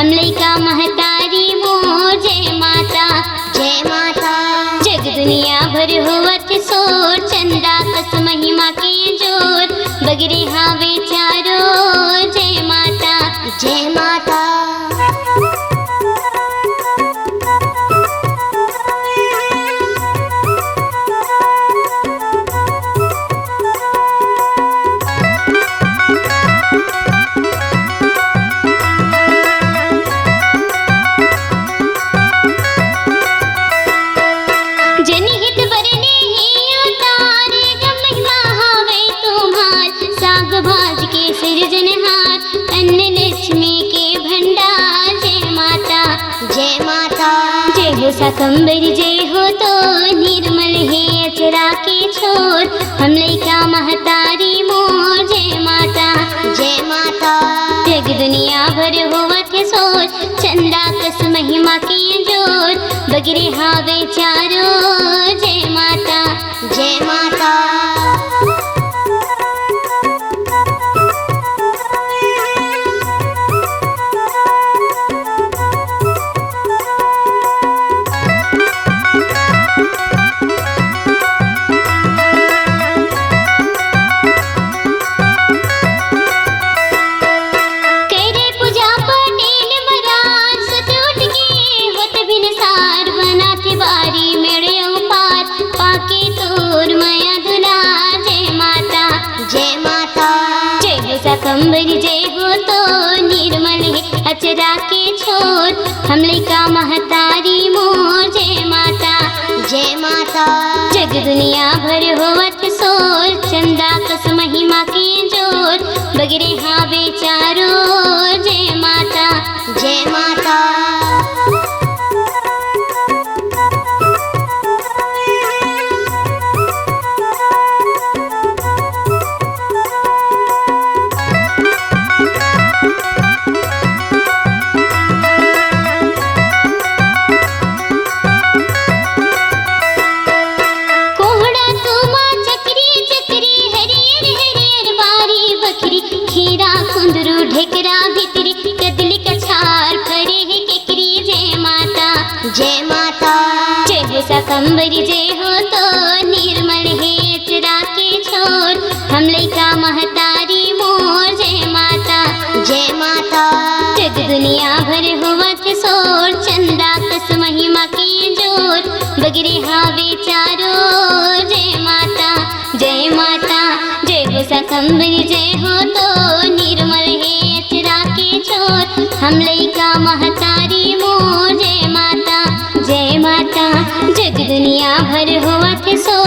हम लइका महतारी मोर जय माता जय माता। जग दुनिया भर होवत सोर चंदा कस महिमा के जोर बगरे हावे चारो जय माता जय माता। जनहित बरने ही अवतार गम महिमा हावे तुम्हार साग भाज के सिरजनहार अन्न लक्ष्मी के भंडार जय माता जय माता। जय हो शाकंभरी जय हो तो निर्मल है अचरा के छोर हम लइका महतारी मोर जय माता जय माता। जग दुनिया भर होवत सोर चंदा कस महिमा की जोर बगरे हावे चारो जय माता जय माता। करे पूजा पटेल महाराज सत उठ के होत बिनसार बनाते बारी मेरे पार पाके तोर माया दुलार जय माता जय माता। जय हो शाकंभरी जय हो तो निर्मल है अचरा के छोर हम लइका महतारी मोर जय माता जय माता। जग दुनिया भर होवत सोर चंदा कस महिमा के जोर बगरे हावे चारो जय माता जय माता। कोहड़ा तुमा चक्री चक्री हरियर हरियर बारी बकरी खीरा कुंदरू ढेकरा भितरी कदली कछार फरे है केकरी जय माता जय माता। जय हो शाकंभरी जय हो तो निर्मल है अचरा के छोर हम लइका महतारी मोर जय माता जय माता। जग दुनिया भर होवत सोर चंदा कस महिमा की जोर बगरे हावे चारो जय माता जय माता। जय हो शाकंभरी जय हो तो निर्मल है अचरा के छोर हम लइका महतारी मोर जय माता जय माता। जग दुनिया भर होवत सोर